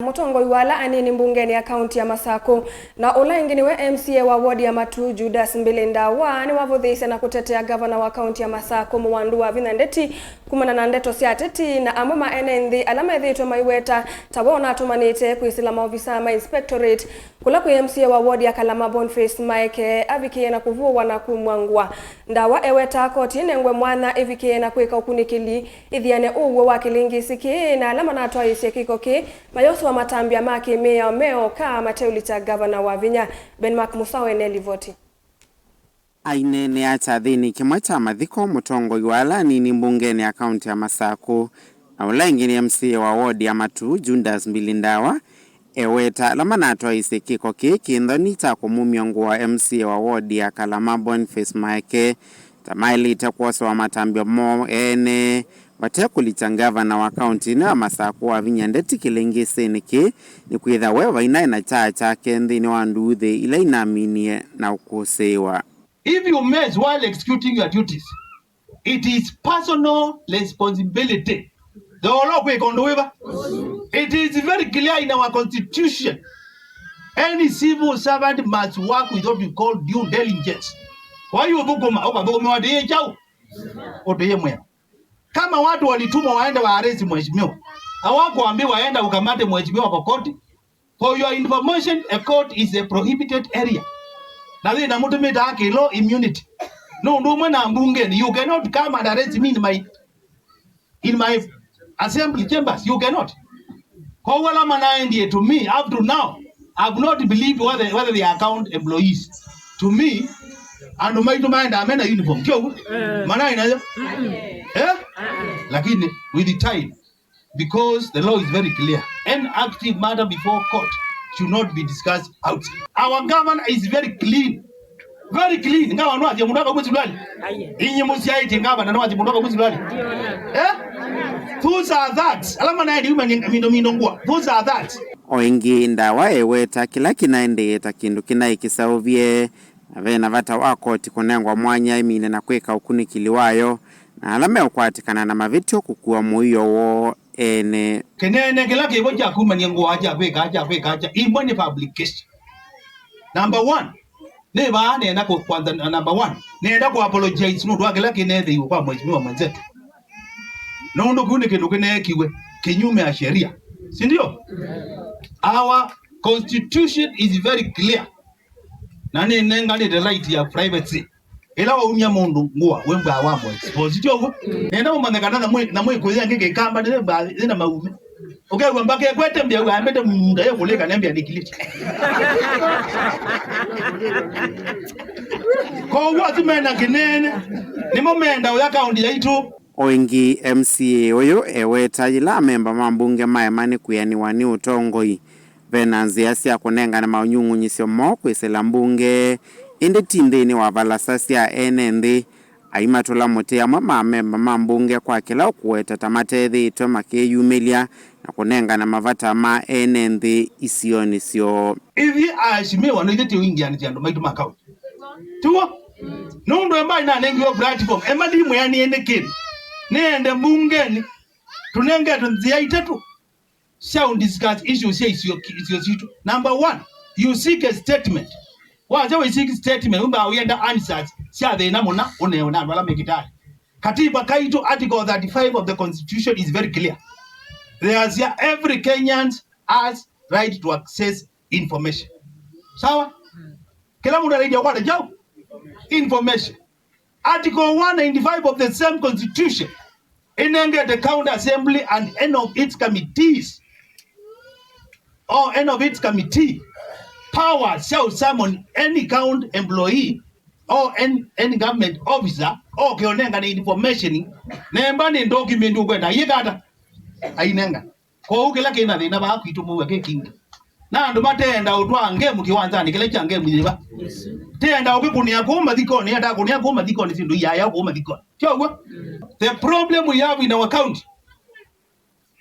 Mutongoi wala anini mbungeni ya kaunti ya Masaku na ula ingi niwe MCA wa wadi ya Matuu Judas Mbili Ndawa niwavuthiisya na kutetea Ngavana wa kaunti ya Masaku muwandu Wavinya Ndeti kumana na Ndeto cia Ateti na amwe enenthi ala methiitwe maiweta tawe unatumanite kwisila maovisaa ma inspectorate Kula ku MCA wa wadi ya Kalama Bonface Maeke avikiye na kuvuwa na Ayumw'A Ngua Ndawa eweta koti nengwe mwana ivikiye na kwika ukunikili ithiane uwe wa kilingi siki na alama na atwaisye kiko ki mayoso wa matambia maki meo ka mateuli cha Ngavana Wavinya Musawe nelivoti ainene acha thini kimwe cha mathiko Mutongoi wala anini mbungeni ya kaunti ya Masaku na ula ingini MCA wa wadi ya Matuu Judas Mbili Ndawa eweta alama na atwaisye kiko ki kindhoni cha kumumia Ngua MCA wa wadi ya Kalama Bonface Maeke tamaili itakuwasa wa matambia mo ene batekulicha Ngavana wa kaunti na Masaku Wavinya Ndeti kilengese niki ni kwitha wewa ina cha kenthi ni wanduthi ila inaminie na ukusewa. If you mess while executing your duties, it is personal responsibility. It is very clear in our constitution. Any civil servant must work with what we call due diligence. Why you kama watu walitumwa waende waaresti mheshimiwa, hawakuambiwa waenda ukamate mheshimiwa kwa koti. For your information, a court is a prohibited area. Na vile na mtu meta haki law immunity. No, ndo mwana mbungeni. You cannot come and arrest me in my assembly chambers. You cannot. Kwa wala manaendie to me up to now, I've not believed whether they are account employees. To me, and my mind amena uniform. Kyo, mana inayo? Lakini with the time, because the law is very clear, an active matter before court should not be discussed outside. Our governor is very clean. Very clean. Ngavana aje mundoka mwezi lwali. Inyi musiaiti ngavana na aje mundoka mwezi lwali. Those are that. Alama na ndi mindo ngua. Those are that. Oingi Ndawa eweta kila kinaendeta kindu kinaikisauvye avena vata wakoti kunengwa mwanya imine na kweka ukunikili wayo na alame ukwatikana na mavitio kukua muiyo wo ene kenene kila kiboja kumanya Ngua aja imwe ni publication. Number 1 neba nenda kwa kwanza. Number 1 nenda ku apologize no dwa kila kinethe yu kwa mheshimiwa mwenzetu no ndo kune kindu kinekiwe kinyume ya sheria, si ndio? Our constitution is very clear. Nani nenga ni the right ya privacy. Ela wa unya mundu Ngua wemba awamo expositio ugo nenda umangana na mwe kuya ngeke kamba nina maume okay kwamba ke kwete mbia uambete munda ye kuleka nembia nikiliti ko watu mena kinene ni momenda uya kaunti yaitu oingi MCA oyo eweta ila memba mambunge maemani kuyaniwani Mutongoi venanzia sia kunenga na maunyungunyisyo mo kwisela mbunge indi tindini wa valasasia enenthi aimatula mutea mamemba mambunge kwa kila ukuweta tamatethiitwe makiyumilia na kunenga na mavata ma enenthi isioni sio ivi ashimiwa no itheti ingi ani jando maitu makao tuwa nundo emba ina nengi yo platform emba dimu yani ende kini nende mbungeni tunenge tunzia itatu sound discuss issues isio situ. Number 1, you seek a statement. Wacha we seek statement umba uyenda answers sia the namuna uneona wala mekitali. Katiba kaito article 35 of the constitution is very clear. There's here every Kenyan has right to access information. Sawa? Kila mtu anajua kwa jao information. Article 195 of the same constitution enenge the county assembly and any of its committees or any of its committee power shall summon any county employee or any government officer or kionenga ni information nemba ni document ukwenda yekata ainenga kwa ukila kina thina ba kwitumu weke kingi na ndo matenda utwange mukiwanzani kile change mwiba tenda ukikunia kuma thikoni hata kunia kuma thikoni sindu yaya kuma thikoni kyo. The problem we have in our county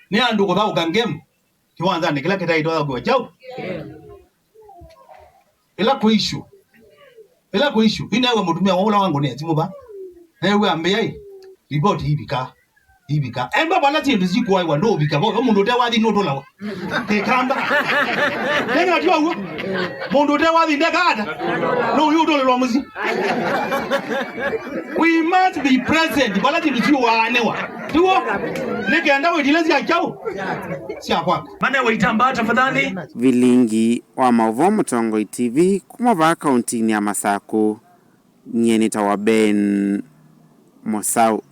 ni andu kwa ukangemu kiwanzani kila kitaitwa kwa chao ila ku issue ina wewe mtumia wala wangu ni atimu ba na wewe ambia hii report hii bika ibika emba bala tindu zikuwa wa ndo bika bo mundu te wathi no dola te kamba nenga tiwa wo mundu te wathi ndekada no you dola lo muzi we must be present bala tindu ziwa anewa tiwo nigenda we dilezi akao si akwako mana waitamba tafadhali vilingi wa maovo Mutongoi TV kumava kaunti ya Masaku nyeni tawa Ben Mosau.